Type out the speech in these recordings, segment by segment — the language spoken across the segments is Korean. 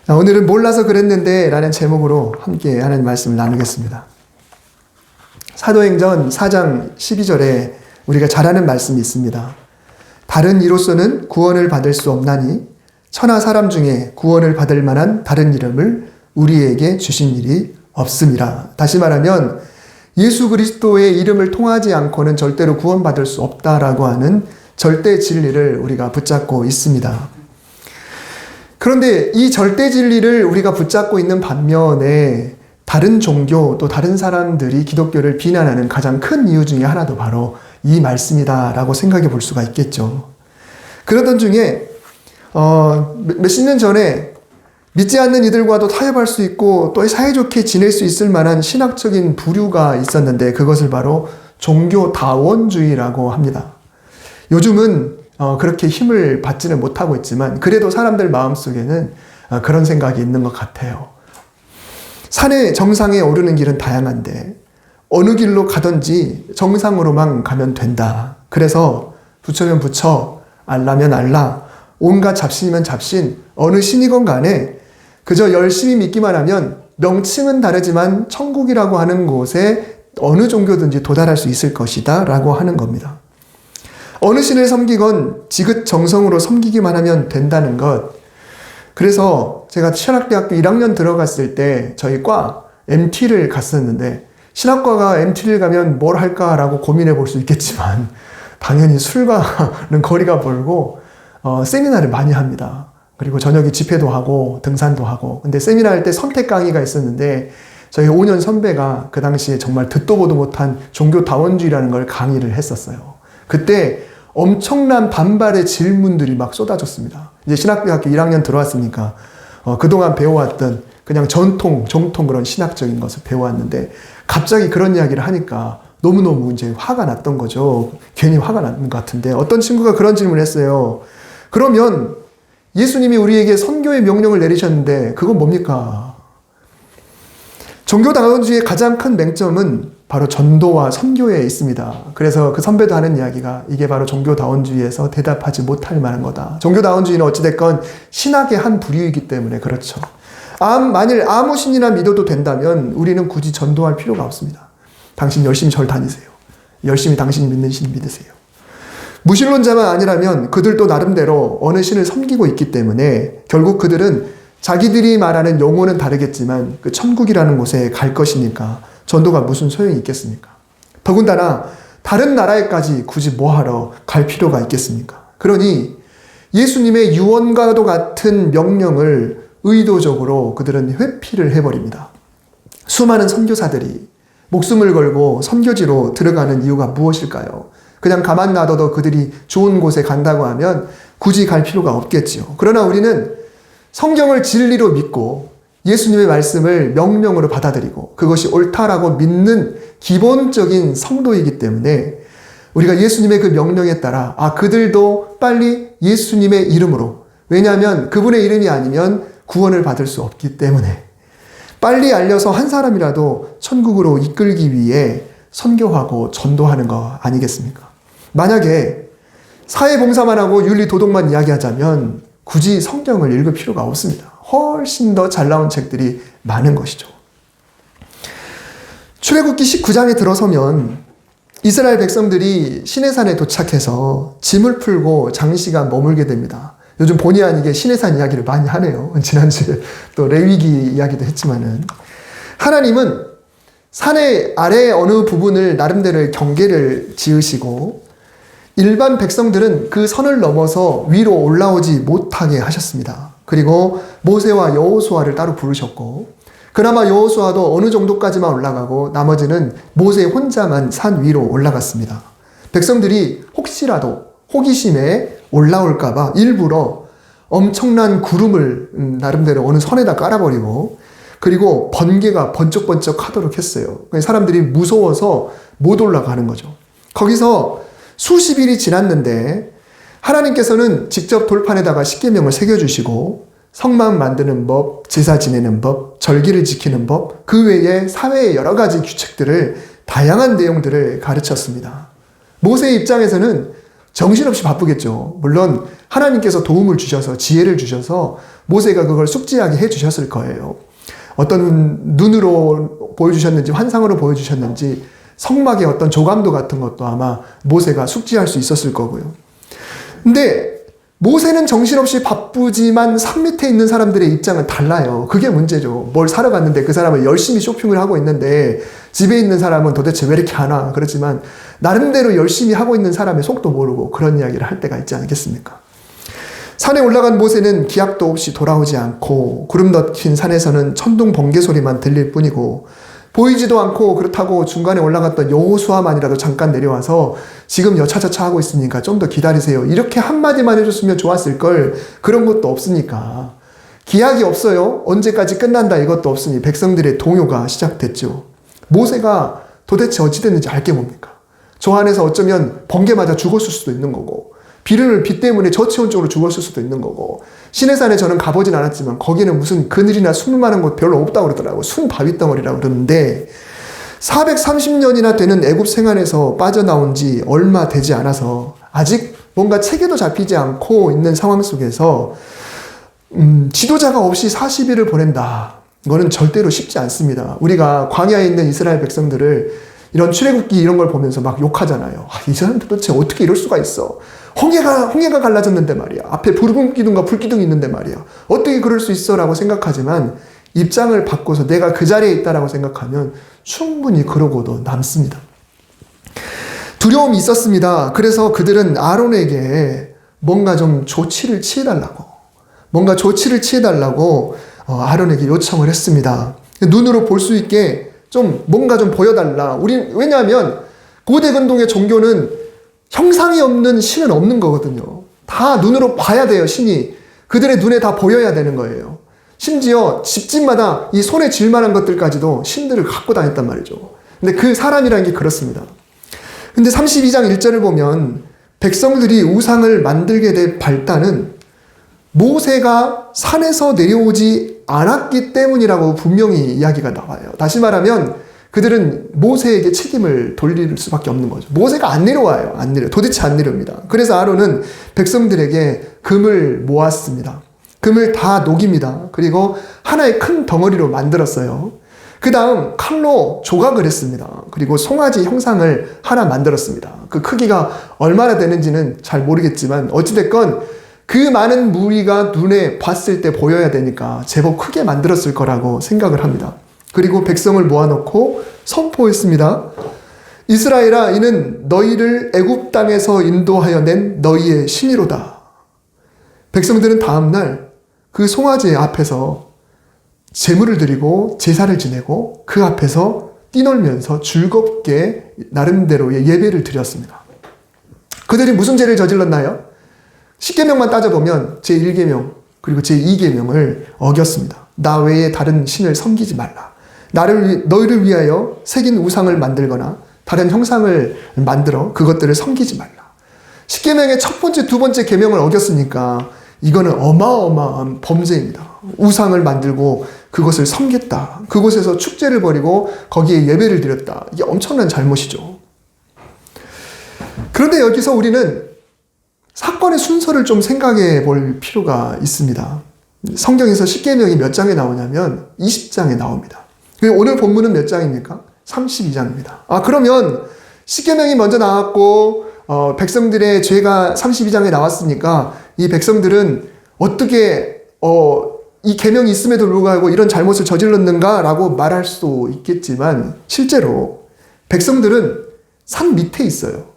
오늘은 몰라서 그랬는데 라는 제목으로 함께 하는 말씀을 나누겠습니다. 사도행전 4장 12절에 우리가 잘 아는 말씀이 있습니다. 다른 이로서는 구원을 받을 수 없나니 천하 사람 중에 구원을 받을 만한 다른 이름을 우리에게 주신 일이 없음이라. 다시 말하면 예수 그리스도의 이름을 통하지 않고는 절대로 구원받을 수 없다라고 하는 절대 진리를 우리가 붙잡고 있습니다. 그런데 이 절대 진리를 우리가 붙잡고 있는 반면에 다른 종교 또 다른 사람들이 기독교를 비난하는 가장 큰 이유 중에 하나도 바로 이 말씀이다라고 생각해 볼 수가 있겠죠. 그러던 중에 몇십 년 전에 믿지 않는 이들과도 타협할 수 있고 또 사이좋게 지낼 수 있을 만한 신학적인 부류가 있었는데 그것을 바로 종교다원주의라고 합니다. 요즘은 그렇게 힘을 받지는 못하고 있지만 그래도 사람들 마음속에는 그런 생각이 있는 것 같아요. 산의 정상에 오르는 길은 다양한데 어느 길로 가든지 정상으로만 가면 된다. 그래서 부처면 부처, 알라면 알라, 온갖 잡신이면 잡신, 어느 신이건 간에 그저 열심히 믿기만 하면 명칭은 다르지만 천국이라고 하는 곳에 어느 종교든지 도달할 수 있을 것이다 라고 하는 겁니다. 어느 신을 섬기건 지긋 정성으로 섬기기만 하면 된다는 것. 그래서 제가 신학대학교 1학년 들어갔을 때 저희 과 MT를 갔었는데 신학과가 MT를 가면 뭘 할까라고 고민해 볼 수 있겠지만 당연히 술과는 거리가 멀고 세미나를 많이 합니다. 그리고 저녁에 집회도 하고 등산도 하고. 근데 세미나 할 때 선택 강의가 있었는데 저희 5년 선배가 그 당시에 정말 듣도 보도 못한 종교다원주의라는 걸 강의를 했었어요. 그때 엄청난 반발의 질문들이 막 쏟아졌습니다. 이제 신학대학교 1학년 들어왔으니까 그동안 배워왔던 그냥 정통 그런 신학적인 것을 배워왔는데 갑자기 그런 이야기를 하니까 너무너무 이제 화가 났던 거죠. 괜히 화가 났는 것 같은데 어떤 친구가 그런 질문을 했어요. 그러면 예수님이 우리에게 선교의 명령을 내리셨는데 그건 뭡니까? 종교다원주의의 가장 큰 맹점은 바로 전도와 선교에 있습니다. 그래서 그 선배도 하는 이야기가 이게 바로 종교다원주의에서 대답하지 못할 만한 거다. 종교다원주의는 어찌됐건 신학의 한 부류이기 때문에 그렇죠. 만일 아무 신이나 믿어도 된다면 우리는 굳이 전도할 필요가 없습니다. 당신 열심히 절 다니세요. 열심히 당신이 믿는 신 믿으세요. 무신론자만 아니라면 그들도 나름대로 어느 신을 섬기고 있기 때문에 결국 그들은 자기들이 말하는 용어는 다르겠지만 그 천국이라는 곳에 갈 것이니까 전도가 무슨 소용이 있겠습니까? 더군다나 다른 나라에까지 굳이 뭐하러 갈 필요가 있겠습니까? 그러니 예수님의 유언과도 같은 명령을 의도적으로 그들은 회피를 해버립니다. 수많은 선교사들이 목숨을 걸고 선교지로 들어가는 이유가 무엇일까요? 그냥 가만 놔둬도 그들이 좋은 곳에 간다고 하면 굳이 갈 필요가 없겠지요. 그러나 우리는 성경을 진리로 믿고 예수님의 말씀을 명령으로 받아들이고 그것이 옳다라고 믿는 기본적인 성도이기 때문에 우리가 예수님의 그 명령에 따라 그들도 빨리 예수님의 이름으로, 왜냐하면 그분의 이름이 아니면 구원을 받을 수 없기 때문에 빨리 알려서 한 사람이라도 천국으로 이끌기 위해 선교하고 전도하는 거 아니겠습니까? 만약에 사회봉사만 하고 윤리도덕만 이야기하자면 굳이 성경을 읽을 필요가 없습니다. 훨씬 더 잘 나온 책들이 많은 것이죠. 출애굽기 19장에 들어서면 이스라엘 백성들이 시내산에 도착해서 짐을 풀고 장시간 머물게 됩니다. 요즘 본의 아니게 시내산 이야기를 많이 하네요. 지난주에 또 레위기 이야기도 했지만은 하나님은 산의 아래 어느 부분을 나름대로 경계를 지으시고 일반 백성들은 그 선을 넘어서 위로 올라오지 못하게 하셨습니다. 그리고 모세와 여호수아를 따로 부르셨고 그나마 여호수아도 어느 정도까지만 올라가고 나머지는 모세 혼자만 산 위로 올라갔습니다. 백성들이 혹시라도 호기심에 올라올까봐 일부러 엄청난 구름을 나름대로 어느 선에다 깔아버리고 그리고 번개가 번쩍번쩍 하도록 했어요. 사람들이 무서워서 못 올라가는 거죠. 거기서 수십 일이 지났는데 하나님께서는 직접 돌판에다가 십계명을 새겨주시고 성막 만드는 법, 제사 지내는 법, 절기를 지키는 법, 그 외에 사회의 여러 가지 규칙들을 다양한 내용들을 가르쳤습니다. 모세의 입장에서는 정신없이 바쁘겠죠. 물론 하나님께서 도움을 주셔서 지혜를 주셔서 모세가 그걸 숙지하게 해주셨을 거예요. 어떤 눈으로 보여주셨는지 환상으로 보여주셨는지 성막의 어떤 조감도 같은 것도 아마 모세가 숙지할 수 있었을 거고요. 근데 모세는 정신없이 바쁘지만 산 밑에 있는 사람들의 입장은 달라요. 그게 문제죠. 뭘 사러 갔는데 그 사람은 열심히 쇼핑을 하고 있는데 집에 있는 사람은 도대체 왜 이렇게 하나. 그렇지만 나름대로 열심히 하고 있는 사람의 속도 모르고 그런 이야기를 할 때가 있지 않겠습니까? 산에 올라간 모세는 기약도 없이 돌아오지 않고 구름 덮인 산에서는 천둥 번개 소리만 들릴 뿐이고 보이지도 않고 그렇다고 중간에 올라갔던 여호수아만이라도 잠깐 내려와서 지금 여차저차 하고 있으니까 좀 더 기다리세요. 이렇게 한마디만 해줬으면 좋았을 걸 그런 것도 없으니까 기약이 없어요. 언제까지 끝난다 이것도 없으니 백성들의 동요가 시작됐죠. 모세가 도대체 어찌 됐는지 알게 뭡니까? 저 안에서 어쩌면 번개 맞아 죽었을 수도 있는 거고 비 때문에 저체온증으로 죽었을 수도 있는 거고 시내산에 저는 가보진 않았지만 거기는 무슨 그늘이나 숨을 만한 곳 별로 없다고 그러더라고요. 숨 바위덩어리라고 그러는데 430년이나 되는 애굽 생활에서 빠져나온 지 얼마 되지 않아서 아직 뭔가 체계도 잡히지 않고 있는 상황 속에서 지도자가 없이 40일을 보낸다. 이거는 절대로 쉽지 않습니다. 우리가 광야에 있는 이스라엘 백성들을 이런 출애굽기 이런 걸 보면서 막 욕하잖아요. 이 사람들 도대체 어떻게 이럴 수가 있어. 홍해가 갈라졌는데 말이야. 앞에 붉은 기둥과 불기둥이 있는데 말이야. 어떻게 그럴 수 있어? 라고 생각하지만 입장을 바꿔서 내가 그 자리에 있다라고 생각하면 충분히 그러고도 남습니다. 두려움이 있었습니다. 그래서 그들은 아론에게 뭔가 좀 조치를 취해달라고 아론에게 요청을 했습니다. 눈으로 볼 수 있게 뭔가 좀 보여달라. 왜냐하면 고대 근동의 종교는 형상이 없는 신은 없는 거거든요. 다 눈으로 봐야 돼요, 신이. 그들의 눈에 다 보여야 되는 거예요. 심지어 집집마다 이 손에 쥘 만한 것들까지도 신들을 갖고 다녔단 말이죠. 근데 그 사람이라는 게 그렇습니다. 근데 32장 1절을 보면 백성들이 우상을 만들게 된 발단은 모세가 산에서 내려오지 않았기 때문이라고 분명히 이야기가 나와요. 다시 말하면 그들은 모세에게 책임을 돌릴 수밖에 없는 거죠. 모세가 안 내려와요. 도대체 안 내려옵니다. 그래서 아론은 백성들에게 금을 모았습니다. 금을 다 녹입니다. 그리고 하나의 큰 덩어리로 만들었어요. 그 다음 칼로 조각을 했습니다. 그리고 송아지 형상을 하나 만들었습니다. 그 크기가 얼마나 되는지는 잘 모르겠지만 어찌됐건 그 많은 무리가 눈에 봤을 때 보여야 되니까 제법 크게 만들었을 거라고 생각을 합니다. 그리고 백성을 모아놓고 선포했습니다. 이스라엘아, 이는 너희를 애굽 땅에서 인도하여 낸 너희의 신이로다. 백성들은 다음날 그 송아지 앞에서 제물을 드리고 제사를 지내고 그 앞에서 뛰놀면서 즐겁게 나름대로의 예배를 드렸습니다. 그들이 무슨 죄를 저질렀나요? 10계명만 따져보면 제1계명 그리고 제2계명을 어겼습니다. 나 외에 다른 신을 섬기지 말라. 너희를 위하여 새긴 우상을 만들거나 다른 형상을 만들어 그것들을 섬기지 말라. 10계명의 첫 번째, 두 번째 계명을 어겼으니까 이거는 어마어마한 범죄입니다. 우상을 만들고 그것을 섬겼다. 그곳에서 축제를 벌이고 거기에 예배를 드렸다. 이게 엄청난 잘못이죠. 그런데 여기서 우리는 사건의 순서를 좀 생각해 볼 필요가 있습니다. 성경에서 10계명이 몇 장에 나오냐면 20장에 나옵니다. 오늘 본문은 몇 장입니까? 32장입니다. 그러면 10계명이 먼저 나왔고 백성들의 죄가 32장에 나왔으니까 이 백성들은 어떻게 이 계명이 있음에도 불구하고 이런 잘못을 저질렀는가라고 말할 수 있겠지만 실제로 백성들은 산 밑에 있어요.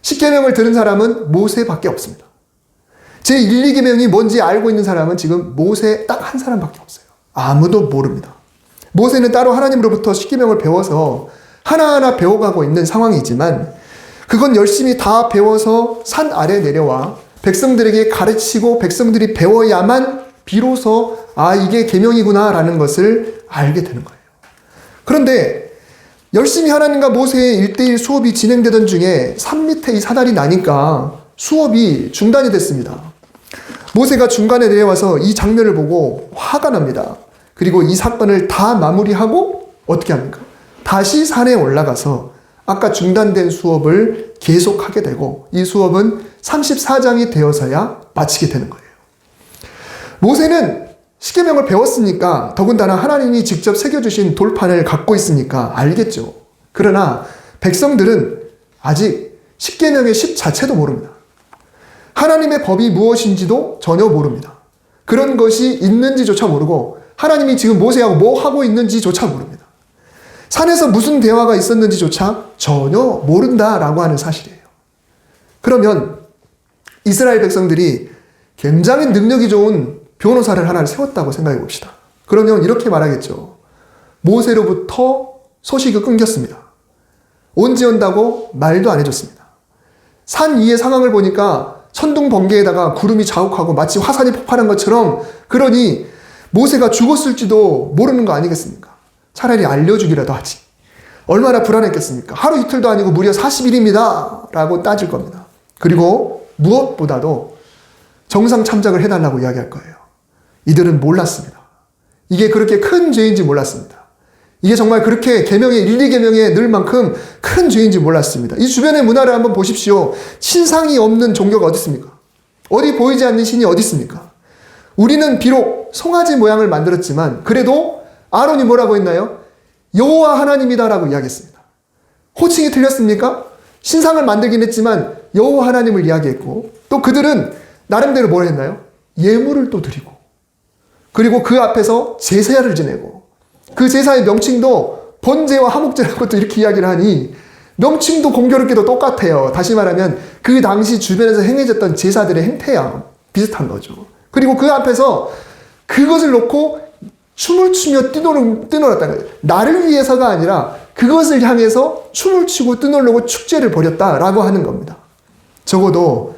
10계명을 들은 사람은 모세밖에 없습니다. 제1, 2계명이 뭔지 알고 있는 사람은 지금 모세 딱 한 사람밖에 없어요. 아무도 모릅니다. 모세는 따로 하나님으로부터 10계명을 배워서 하나하나 배워가고 있는 상황이지만 그건 열심히 다 배워서 산 아래 내려와 백성들에게 가르치고 백성들이 배워야만 비로소 이게 계명이구나 라는 것을 알게 되는 거예요. 그런데 열심히 하나님과 모세의 1대1 수업이 진행되던 중에 산 밑에 이 사달이 나니까 수업이 중단이 됐습니다. 모세가 중간에 내려와서 이 장면을 보고 화가 납니다. 그리고 이 사건을 다 마무리하고 어떻게 합니까? 다시 산에 올라가서 아까 중단된 수업을 계속하게 되고 이 수업은 34장이 되어서야 마치게 되는 거예요. 모세는 십계명을 배웠으니까 더군다나 하나님이 직접 새겨주신 돌판을 갖고 있으니까 알겠죠. 그러나 백성들은 아직 십계명의 십 자체도 모릅니다. 하나님의 법이 무엇인지도 전혀 모릅니다. 그런 것이 있는지조차 모르고 하나님이 지금 모세하고 뭐 하고 있는지조차 모릅니다. 산에서 무슨 대화가 있었는지조차 전혀 모른다라고 하는 사실이에요. 그러면 이스라엘 백성들이 굉장히 능력이 좋은 변호사를 하나를 세웠다고 생각해 봅시다. 그러면 이렇게 말하겠죠. 모세로부터 소식이 끊겼습니다. 언제 온다고 말도 안 해줬습니다. 산 위의 상황을 보니까 천둥 번개에다가 구름이 자욱하고 마치 화산이 폭발한 것처럼, 그러니 모세가 죽었을지도 모르는 거 아니겠습니까? 차라리 알려주기라도 하지. 얼마나 불안했겠습니까? 하루 이틀도 아니고 무려 40일입니다 라고 따질 겁니다. 그리고 무엇보다도 정상 참작을 해달라고 이야기할 거예요. 이들은 몰랐습니다. 이게 그렇게 큰 죄인지 몰랐습니다. 이게 정말 그렇게 계명의 1, 2계명에 넣을 만큼 큰 죄인지 몰랐습니다. 이 주변의 문화를 한번 보십시오. 신상이 없는 종교가 어디 있습니까? 어디 보이지 않는 신이 어디 있습니까? 우리는 비록 송아지 모양을 만들었지만 그래도 아론이 뭐라고 했나요? 여호와 하나님이다라고 이야기했습니다. 호칭이 틀렸습니까? 신상을 만들긴 했지만 여호와 하나님을 이야기했고, 또 그들은 나름대로 뭘 했나요? 예물을 또 드리고, 그리고 그 앞에서 제사를 지내고, 그 제사의 명칭도 번제와 화목제라고 또 이렇게 이야기를 하니 명칭도 공교롭게도 똑같아요. 다시 말하면 그 당시 주변에서 행해졌던 제사들의 행태야 비슷한 거죠. 그리고 그 앞에서 그것을 놓고 춤을 추며 뛰놀았다는 거예요. 나를 위해서가 아니라 그것을 향해서 춤을 추고 뛰놀고 축제를 벌였다라고 하는 겁니다. 적어도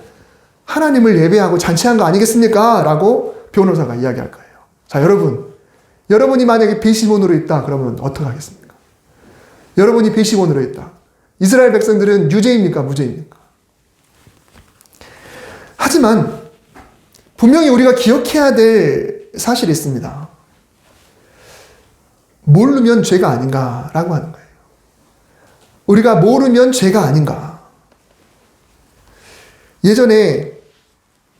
하나님을 예배하고 잔치한 거 아니겠습니까? 라고 변호사가 이야기할 거예요. 자, 여러분이 만약에 배심원으로 있다 그러면 어떻게 하겠습니까? 여러분이 배심원으로 있다. 이스라엘 백성들은 유죄입니까? 무죄입니까? 하지만 분명히 우리가 기억해야 될 사실이 있습니다. 모르면 죄가 아닌가라고 하는 거예요. 우리가 모르면 죄가 아닌가. 예전에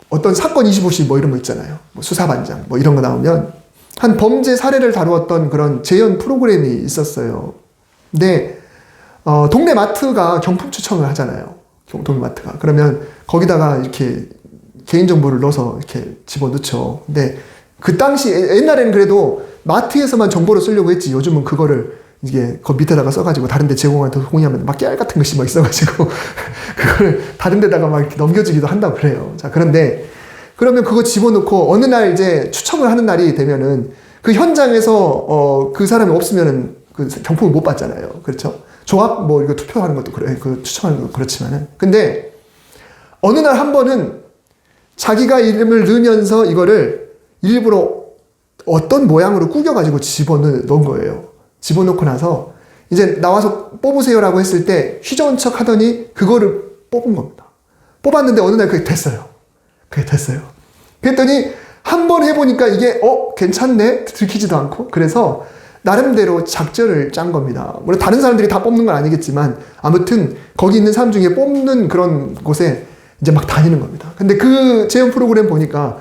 어떤 사건 25시 뭐 이런 거 있잖아요. 뭐 수사반장 뭐 이런 거 나오면 한 범죄 사례를 다루었던 그런 재연 프로그램이 있었어요. 근데 동네 마트가 경품 추첨을 하잖아요. 동네 마트가. 그러면 거기다가 이렇게 개인정보를 넣어서 이렇게 집어넣죠. 근데 그 당시 옛날에는 그래도 마트에서만 정보를 쓰려고 했지, 요즘은 그거를 이게 그 밑에다가 써가지고 다른 데 제공한테 동의하면 막 깨알 같은 것이 막 있어가지고 그걸 다른 데다가 막 이렇게 넘겨주기도 한다고 그래요. 자, 그런데 그러면 그거 집어넣고 어느 날 이제 추첨을 하는 날이 되면은 그 현장에서 그 사람이 없으면은 그 경품을 못 받잖아요. 그렇죠? 조합 뭐 이거 투표하는 것도 그래, 그 추첨하는 것도 그렇지만은, 근데 어느 날 한 번은 자기가 이름을 넣으면서 이거를 일부러 어떤 모양으로 꾸겨가지고 집어넣은 거예요. 집어넣고 나서 이제 나와서 뽑으세요라고 했을 때 휘저은 척 하더니 그거를 뽑은 겁니다. 뽑았는데 어느 날 그게 됐어요. 그랬더니 한 번 해보니까 이게 괜찮네? 들키지도 않고. 그래서 나름대로 작전을 짠 겁니다. 물론 다른 사람들이 다 뽑는 건 아니겠지만 아무튼 거기 있는 사람 중에 뽑는 그런 곳에 이제 막 다니는 겁니다. 근데 그 재연 프로그램 보니까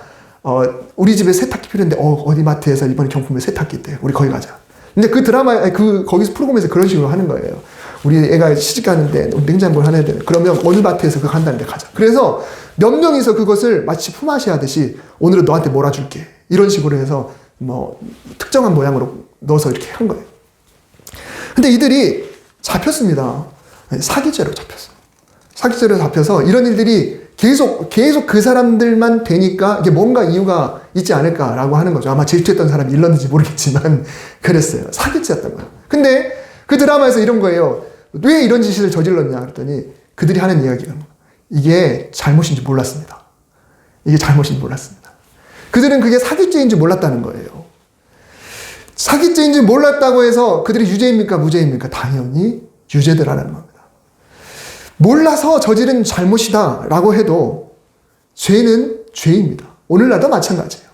우리 집에 세탁기 필요한데 어디 마트에서 이번에 경품에 세탁기 있대. 우리 거기 가자. 근데 그 드라마 거기서 프로그램에서 그런 식으로 하는 거예요. 우리 애가 시집 가는데 냉장고를 하나 해야 되는. 그러면 어느 마트에서 그거 한다는데 가자. 그래서 몇 명이서 그것을 마치 품앗이 하듯이 오늘은 너한테 몰아줄게. 이런 식으로 해서 뭐 특정한 모양으로 넣어서 이렇게 한 거예요. 근데 이들이 잡혔습니다. 사기죄로 잡혔어요. 사기죄로 잡혀서 이런 일들이 계속 그 사람들만 되니까 이게 뭔가 이유가 있지 않을까라고 하는 거죠. 아마 질투했던 사람이 일렀는지 모르겠지만 그랬어요. 사기죄였던 거예요. 근데 그 드라마에서 이런 거예요. 왜 이런 짓을 저질렀냐 그랬더니 그들이 하는 이야기가 이게 잘못인지 몰랐습니다. 그들은 그게 사기죄인지 몰랐다는 거예요. 사기죄인지 몰랐다고 해서 그들이 유죄입니까? 무죄입니까? 당연히 유죄들하는 겁니다. 몰라서 저지른 잘못이다 라고 해도 죄는 죄입니다. 오늘날도 마찬가지예요.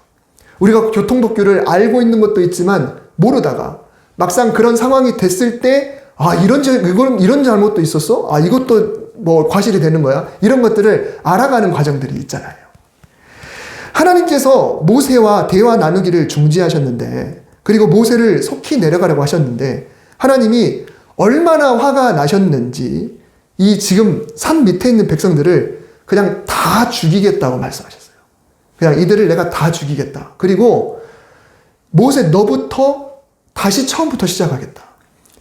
우리가 교통법규를 알고 있는 것도 있지만 모르다가 막상 그런 상황이 됐을 때 이런 잘못도 있었어? 이것도 뭐 과실이 되는 거야? 이런 것들을 알아가는 과정들이 있잖아요. 하나님께서 모세와 대화 나누기를 중지하셨는데, 그리고 모세를 속히 내려가라고 하셨는데, 하나님이 얼마나 화가 나셨는지 이 지금 산 밑에 있는 백성들을 그냥 다 죽이겠다고 말씀하셨어요. 그냥 이들을 내가 다 죽이겠다. 그리고 모세 너부터 다시 처음부터 시작하겠다.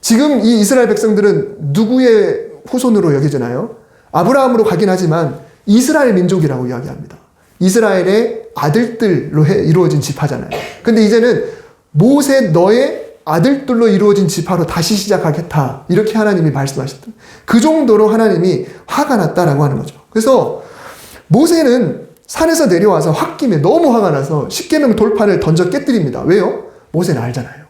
지금 이 이스라엘 백성들은 누구의 후손으로 여겨지나요? 아브라함으로 가긴 하지만 이스라엘 민족이라고 이야기합니다. 이스라엘의 아들들로 이루어진 지파잖아요. 근데 이제는 모세 너의 아들들로 이루어진 지파로 다시 시작하겠다. 이렇게 하나님이 말씀하셨던. 그 정도로 하나님이 화가 났다라고 하는 거죠. 그래서 모세는 산에서 내려와서 홧김에 너무 화가 나서 십계명 돌판을 던져 깨뜨립니다. 왜요? 모세는 알잖아요.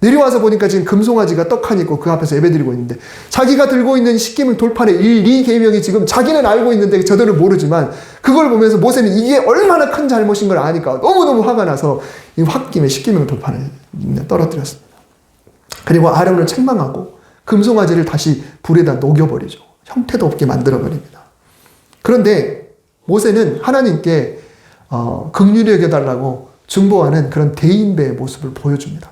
내려와서 보니까 지금 금송아지가 떡하니 있고 그 앞에서 예배드리고 있는데, 자기가 들고 있는 십계명 돌판의 1, 2계명이 지금 자기는 알고 있는데 저들은 모르지만, 그걸 보면서 모세는 이게 얼마나 큰 잘못인 걸 아니까 너무너무 화가 나서 이 홧김에 십계명 돌판을 떨어뜨렸습니다. 그리고 아론을 책망하고 금송아지를 다시 불에다 녹여버리죠. 형태도 없게 만들어버립니다. 그런데 모세는 하나님께 긍휼히 여겨달라고 중보하는 그런 대인배의 모습을 보여줍니다.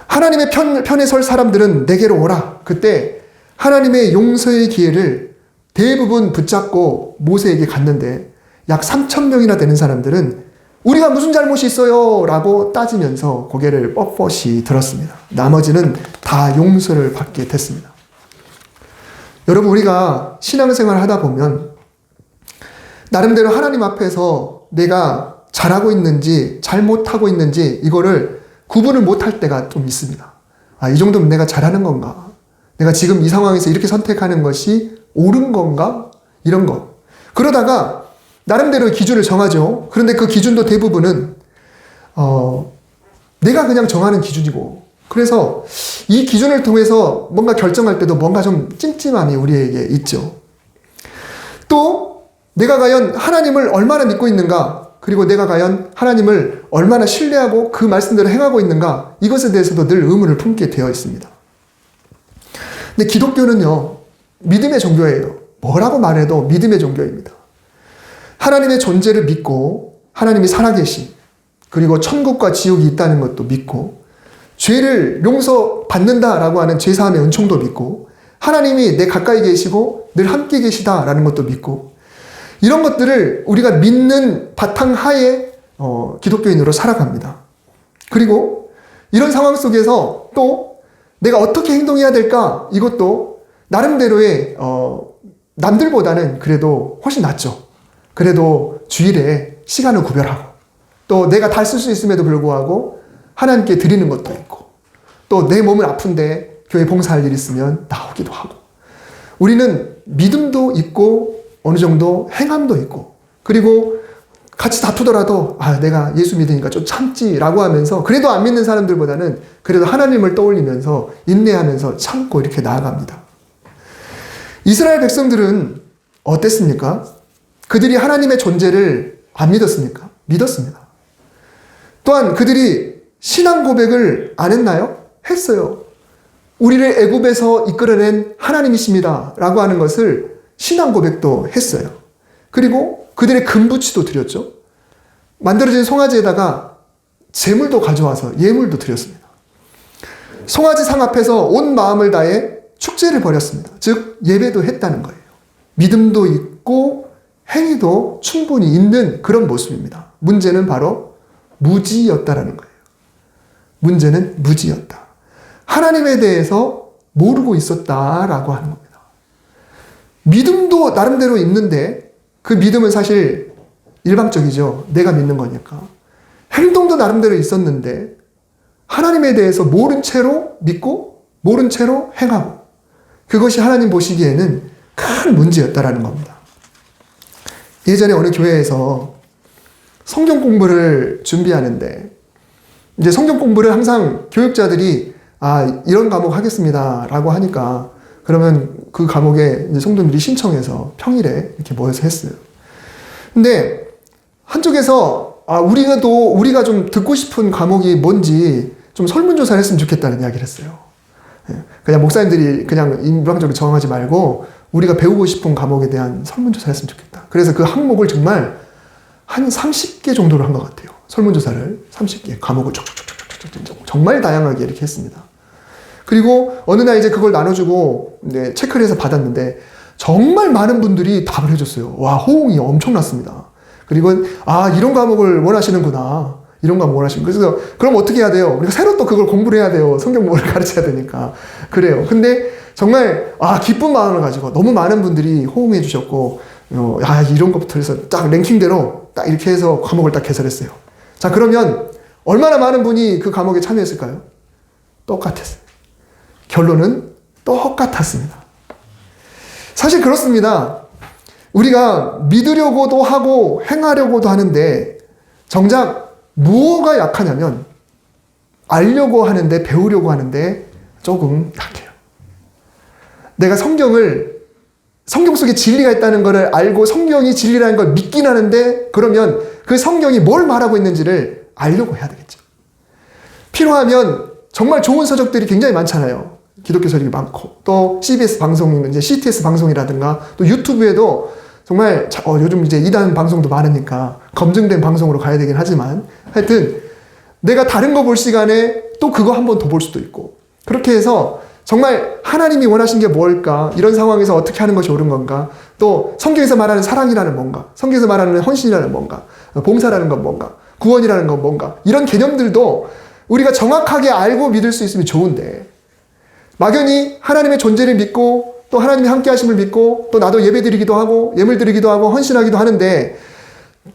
하나님의 편에 설 사람들은 내게로 오라. 그때 하나님의 용서의 기회를 대부분 붙잡고 모세에게 갔는데, 약 3,000명이나 되는 사람들은 우리가 무슨 잘못이 있어요? 라고 따지면서 고개를 뻣뻣이 들었습니다. 나머지는 다 용서를 받게 됐습니다. 여러분, 우리가 신앙생활을 하다 보면 나름대로 하나님 앞에서 내가 잘하고 있는지 잘못하고 있는지 이거를 구분을 못할 때가 좀 있습니다. 이 정도면 내가 잘하는 건가? 내가 지금 이 상황에서 이렇게 선택하는 것이 옳은 건가? 이런 것. 그러다가 나름대로의 기준을 정하죠. 그런데 그 기준도 대부분은 내가 그냥 정하는 기준이고, 그래서 이 기준을 통해서 뭔가 결정할 때도 뭔가 좀 찜찜함이 우리에게 있죠. 또 내가 과연 하나님을 얼마나 믿고 있는가, 그리고 내가 과연 하나님을 얼마나 신뢰하고 그 말씀대로 행하고 있는가, 이것에 대해서도 늘 의문을 품게 되어 있습니다. 근데 기독교는요, 믿음의 종교예요. 뭐라고 말해도 믿음의 종교입니다. 하나님의 존재를 믿고, 하나님이 살아계신, 그리고 천국과 지옥이 있다는 것도 믿고, 죄를 용서받는다라고 하는 죄사함의 은총도 믿고, 하나님이 내 가까이 계시고 늘 함께 계시다라는 것도 믿고, 이런 것들을 우리가 믿는 바탕하에 기독교인으로 살아갑니다. 그리고 이런 상황 속에서 또 내가 어떻게 행동해야 될까, 이것도 나름대로의 남들보다는 그래도 훨씬 낫죠. 그래도 주일에 시간을 구별하고, 또 내가 다 쓸 수 있음에도 불구하고 하나님께 드리는 것도 있고, 또 내 몸은 아픈데 교회 봉사할 일 있으면 나오기도 하고, 우리는 믿음도 있고 어느 정도 행함도 있고, 그리고 같이 다투더라도 내가 예수 믿으니까 좀 참지라고 하면서, 그래도 안 믿는 사람들보다는 그래도 하나님을 떠올리면서 인내하면서 참고 이렇게 나아갑니다. 이스라엘 백성들은 어땠습니까? 그들이 하나님의 존재를 안 믿었습니까? 믿었습니다. 또한 그들이 신앙 고백을 안 했나요? 했어요. 우리를 애굽에서 이끌어낸 하나님이십니다 라고 하는 것을 신앙 고백도 했어요. 그리고 그들의 금부치도 드렸죠. 만들어진 송아지에다가 제물도 가져와서 예물도 드렸습니다. 송아지 상 앞에서 온 마음을 다해 축제를 벌였습니다. 즉 예배도 했다는 거예요. 믿음도 있고 행위도 충분히 있는 그런 모습입니다. 문제는 바로 무지였다라는 거예요. 문제는 무지였다. 하나님에 대해서 모르고 있었다라고 하는 겁니다. 믿음도 나름대로 있는데 그 믿음은 사실 일방적이죠. 내가 믿는 거니까. 행동도 나름대로 있었는데 하나님에 대해서 모른 채로 믿고 모른 채로 행하고, 그것이 하나님 보시기에는 큰 문제였다라는 겁니다. 예전에 어느 교회에서 성경 공부를 준비하는데, 이제 성경 공부를 항상 교육자들이 이런 과목 하겠습니다 라고 하니까, 그러면 그 과목에 이제 성도들이 신청해서 평일에 이렇게 모여서 했어요. 근데 한쪽에서 우리가 좀 듣고 싶은 과목이 뭔지 좀 설문조사를 했으면 좋겠다는 이야기를 했어요. 그냥 목사님들이 그냥 일방적으로 정하지 말고 우리가 배우고 싶은 과목에 대한 설문조사였으면 좋겠다. 그래서 그 항목을 정말 한 30개 정도로 한 것 같아요. 설문조사를 30개 과목을 촉촉촉촉촉 정말 다양하게 이렇게 했습니다. 그리고 어느 날 이제 그걸 나눠주고 체크를 해서 받았는데 정말 많은 분들이 답을 해줬어요. 와, 호응이 엄청났습니다. 그리고 이런 과목을 원하시는구나. 이런 과목 원하시는. 그래서 그럼 어떻게 해야 돼요? 우리가 새로 또 그걸 공부를 해야 돼요. 성경을 가르쳐야 되니까. 그래요. 근데 정말 기쁜 마음을 가지고 너무 많은 분들이 호응해 주셨고 이런 것부터 해서 딱 랭킹대로 딱 이렇게 해서 과목을 딱 개설했어요. 자, 그러면 얼마나 많은 분이 그 과목에 참여했을까요? 똑같았어요. 결론은 똑같았습니다. 사실 그렇습니다. 우리가 믿으려고도 하고 행하려고도 하는데 정작 무엇가 약하냐면 알려고 하는데 배우려고 하는데 조금 약해요. 내가 성경 속에 진리가 있다는 것을 알고 성경이 진리라는 걸 믿긴 하는데 그러면 그 성경이 뭘 말하고 있는지를 알려고 해야 되겠죠. 필요하면 정말 좋은 서적들이 굉장히 많잖아요. 기독교 서적이 많고 또 CBS 방송, 이제 CTS 방송이라든가 또 유튜브에도 정말 요즘 이제 이단 방송도 많으니까 검증된 방송으로 가야 되긴 하지만 하여튼 내가 다른 거 볼 시간에 또 그거 한 번 더 볼 수도 있고 그렇게 해서 정말 하나님이 원하신 게 뭘까? 이런 상황에서 어떻게 하는 것이 옳은 건가? 또 성경에서 말하는 사랑이라는 뭔가? 성경에서 말하는 헌신이라는 뭔가? 봉사라는 건 뭔가? 구원이라는 건 뭔가? 이런 개념들도 우리가 정확하게 알고 믿을 수 있으면 좋은데 막연히 하나님의 존재를 믿고 또 하나님이 함께 하심을 믿고 또 나도 예배 드리기도 하고 예물 드리기도 하고 헌신하기도 하는데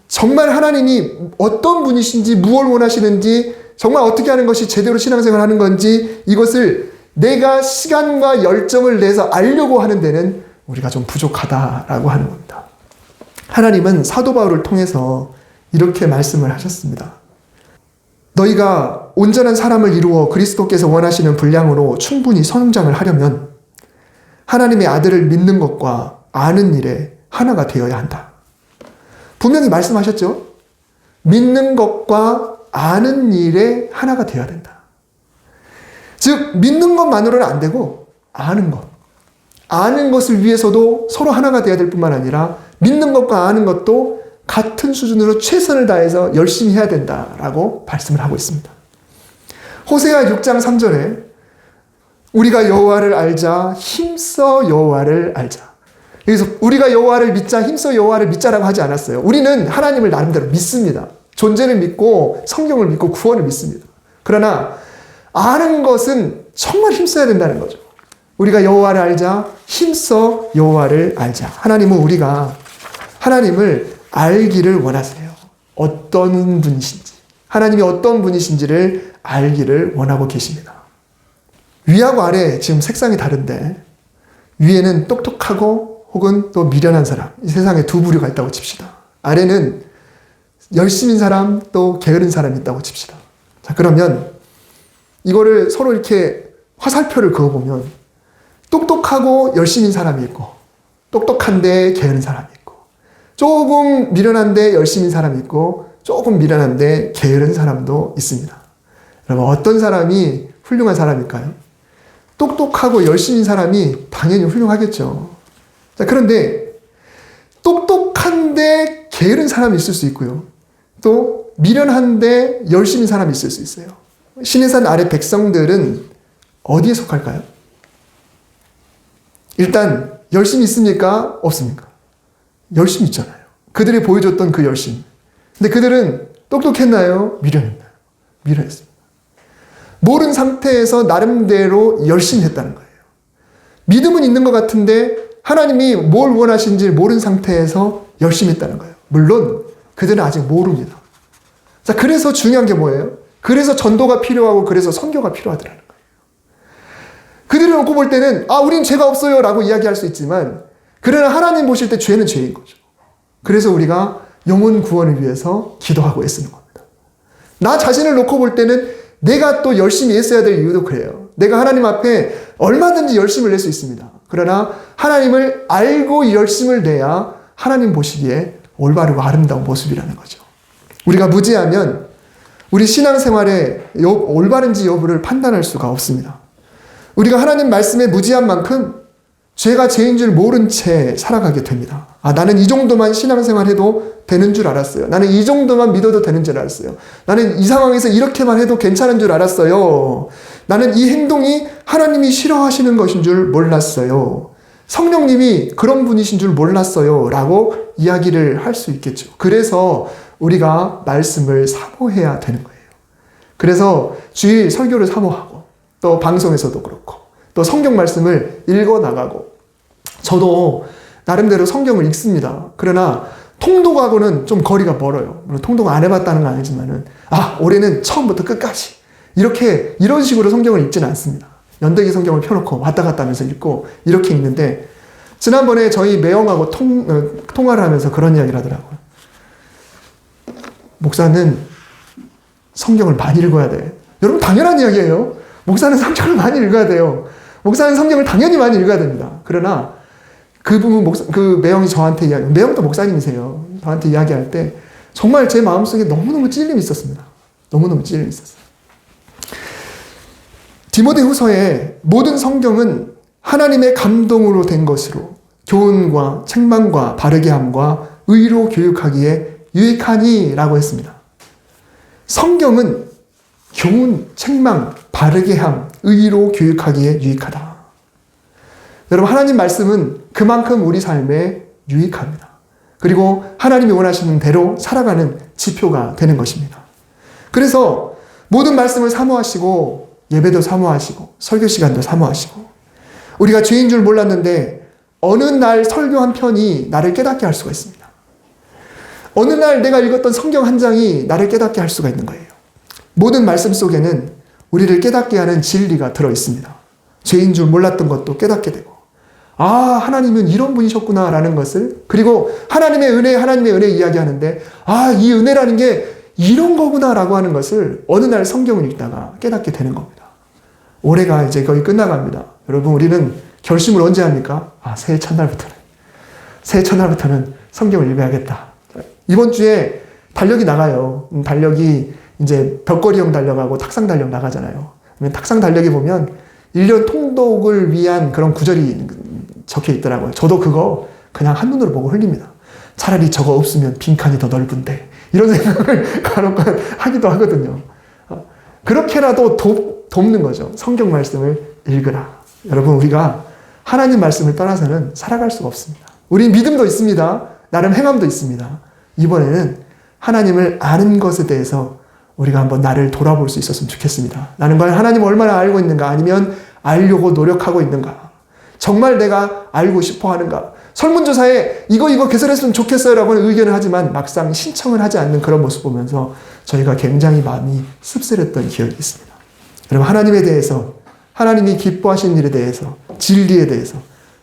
정말 하나님이 어떤 분이신지 무엇을 원하시는지 정말 어떻게 하는 것이 제대로 신앙생활 하는 건지 이것을 내가 시간과 열정을 내서 알려고 하는 데는 우리가 좀 부족하다라고 하는 겁니다. 하나님은 사도 바울을 통해서 이렇게 말씀을 하셨습니다. 너희가 온전한 사람을 이루어 그리스도께서 원하시는 분량으로 충분히 성장을 하려면 하나님의 아들을 믿는 것과 아는 일에 하나가 되어야 한다. 분명히 말씀하셨죠? 믿는 것과 아는 일에 하나가 되어야 된다. 즉 믿는 것만으로는 안 되고 아는 것. 아는 것을 위해서도 서로 하나가 되어야 될 뿐만 아니라 믿는 것과 아는 것도 같은 수준으로 최선을 다해서 열심히 해야 된다라고 말씀을 하고 있습니다. 호세아 6장 3절에 우리가 여호와를 알자 힘써 여호와를 알자. 여기서 우리가 여호와를 믿자 힘써 여호와를 믿자라고 하지 않았어요. 우리는 하나님을 나름대로 믿습니다. 존재를 믿고 성경을 믿고 구원을 믿습니다. 그러나 아는 것은 정말 힘써야 된다는 거죠. 우리가 여호와를 알자 힘써 여호와를 알자. 하나님은 우리가 하나님을 알기를 원하세요. 어떤 분이신지 하나님이 어떤 분이신지를 알기를 원하고 계십니다. 위하고 아래 지금 색상이 다른데 위에는 똑똑하고 혹은 또 미련한 사람, 이 세상에 두 부류가 있다고 칩시다. 아래는 열심인 사람 또 게으른 사람이 있다고 칩시다. 자, 그러면 이거를 서로 이렇게 화살표를 그어보면 똑똑하고 열심인 사람이 있고 똑똑한데 게으른 사람이 있고 조금 미련한데 열심인 사람이 있고 조금 미련한데 게으른 사람도 있습니다. 여러분 어떤 사람이 훌륭한 사람일까요? 똑똑하고 열심인 사람이 당연히 훌륭하겠죠. 자, 그런데 똑똑한데 게으른 사람이 있을 수 있고요. 또 미련한데 열심인 사람이 있을 수 있어요. 시내산 아래 백성들은 어디에 속할까요? 일단 열심히 있습니까? 없습니까? 열심히 있잖아요. 그들이 보여줬던 그 열심. 근데 그들은 똑똑했나요? 미련했나요? 미련했습니다. 모른 상태에서 나름대로 열심히 했다는 거예요. 믿음은 있는 것 같은데 하나님이 뭘 원하시는지 모른 상태에서 열심히 했다는 거예요. 물론 그들은 아직 모릅니다. 자, 그래서 중요한 게 뭐예요? 그래서 전도가 필요하고 그래서 선교가 필요하더라는 거예요. 그들을 놓고 볼 때는 우린 죄가 없어요 라고 이야기할 수 있지만 그러나 하나님 보실 때 죄는 죄인 거죠. 그래서 우리가 영혼 구원을 위해서 기도하고 애쓰는 겁니다. 나 자신을 놓고 볼 때는 내가 또 열심히 애써야 될 이유도 그래요. 내가 하나님 앞에 얼마든지 열심을 낼 수 있습니다. 그러나 하나님을 알고 열심을 내야 하나님 보시기에 올바르고 아름다운 모습이라는 거죠. 우리가 무지하면 우리 신앙생활의 올바른지 여부를 판단할 수가 없습니다. 우리가 하나님 말씀에 무지한 만큼 죄가 죄인 줄 모른 채 살아가게 됩니다. 아, 나는 이 정도만 신앙생활 해도 되는 줄 알았어요. 나는 이 정도만 믿어도 되는 줄 알았어요. 나는 이 상황에서 이렇게만 해도 괜찮은 줄 알았어요. 나는 이 행동이 하나님이 싫어하시는 것인 줄 몰랐어요. 성령님이 그런 분이신 줄 몰랐어요. 라고 이야기를 할 수 있겠죠. 그래서 우리가 말씀을 사모해야 되는 거예요. 그래서 주일 설교를 사모하고 또 방송에서도 그렇고 또 성경 말씀을 읽어나가고 저도 나름대로 성경을 읽습니다. 그러나 통독하고는 좀 거리가 멀어요. 물론 통독 안 해봤다는 건 아니지만은 올해는 처음부터 끝까지 이런 식으로 성경을 읽지는 않습니다. 연대기 성경을 펴놓고 왔다 갔다 하면서 읽고 이렇게 읽는데 지난번에 저희 매형하고 통화를 하면서 그런 이야기를 하더라고요. 목사는 성경을 많이 읽어야 돼. 여러분 당연한 이야기예요. 목사는 성경을 많이 읽어야 돼요. 목사는 성경을 당연히 많이 읽어야 됩니다. 그러나 그 매형이 저한테 매형도 목사님이세요. 저한테 이야기할 때 정말 제 마음속에 너무너무 찔림이 있었습니다. 너무너무 찔림이 있었어요. 디모데후서의 모든 성경은 하나님의 감동으로 된 것으로 교훈과 책망과 바르게 함과 의로 교육하기에 유익하니라고 했습니다. 성경은 교훈, 책망, 바르게 함, 의로 교육하기에 유익하다. 여러분 하나님 말씀은 그만큼 우리 삶에 유익합니다. 그리고 하나님이 원하시는 대로 살아가는 지표가 되는 것입니다. 그래서 모든 말씀을 사모하시고 예배도 사모하시고 설교 시간도 사모하시고 우리가 죄인 줄 몰랐는데 어느 날 설교 한 편이 나를 깨닫게 할 수가 있습니다. 어느 날 내가 읽었던 성경 한 장이 나를 깨닫게 할 수가 있는 거예요. 모든 말씀 속에는 우리를 깨닫게 하는 진리가 들어있습니다. 죄인 줄 몰랐던 것도 깨닫게 되고 하나님은 이런 분이셨구나 라는 것을 그리고 하나님의 은혜 이야기하는데 이 은혜라는 게 이런 거구나 라고 하는 것을 어느 날 성경을 읽다가 깨닫게 되는 겁니다. 올해가 이제 거의 끝나갑니다. 여러분 우리는 결심을 언제 합니까? 새해 첫날부터는 성경을 읽어야겠다. 이번 주에 달력이 나가요. 달력이 이제 벽걸이형 달력하고 탁상 달력 나가잖아요. 탁상 달력에 보면 1년 통독을 위한 그런 구절이 적혀 있더라고요. 저도 그거 그냥 한눈으로 보고 흘립니다. 차라리 저거 없으면 빈칸이 더 넓은데 이런 생각을 간혹 하기도 하거든요. 그렇게라도 돕는 거죠. 성경 말씀을 읽으라. 여러분 우리가 하나님 말씀을 떠나서는 살아갈 수가 없습니다. 우리 믿음도 있습니다. 나름 행함도 있습니다. 이번에는 하나님을 아는 것에 대해서 우리가 한번 나를 돌아볼 수 있었으면 좋겠습니다. 나는 과연 하나님을 얼마나 알고 있는가 아니면 알려고 노력하고 있는가 정말 내가 알고 싶어 하는가 설문조사에 이거 개설했으면 좋겠어요 라고 하는 의견을 하지만 막상 신청을 하지 않는 그런 모습 보면서 저희가 굉장히 마음이 씁쓸했던 기억이 있습니다. 여러분 하나님에 대해서 하나님이 기뻐하시는 일에 대해서 진리에 대해서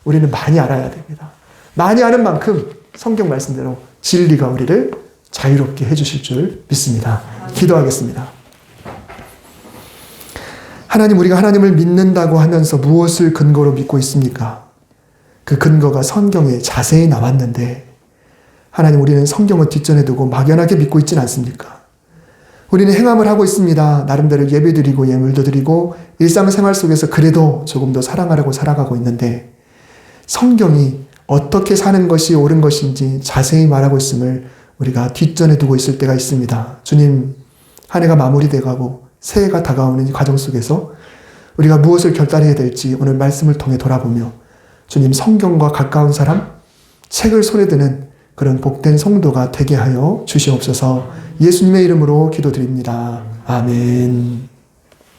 우리는 많이 알아야 됩니다. 많이 아는 만큼 성경 말씀대로 진리가 우리를 자유롭게 해주실 줄 믿습니다. 기도하겠습니다. 하나님 우리가 하나님을 믿는다고 하면서 무엇을 근거로 믿고 있습니까? 그 근거가 성경에 자세히 나왔는데 하나님 우리는 성경을 뒷전에 두고 막연하게 믿고 있지는 않습니까? 우리는 행함을 하고 있습니다. 나름대로 예배드리고 예물도 드리고 일상생활 속에서 그래도 조금 더 사랑하려고 살아가고 있는데 성경이 어떻게 사는 것이 옳은 것인지 자세히 말하고 있음을 우리가 뒷전에 두고 있을 때가 있습니다. 주님, 한 해가 마무리돼가고 새해가 다가오는 이 과정 속에서 우리가 무엇을 결단해야 될지 오늘 말씀을 통해 돌아보며 주님 성경과 가까운 사람, 책을 손에 드는 그런 복된 성도가 되게 하여 주시옵소서. 예수님의 이름으로 기도드립니다. 아멘.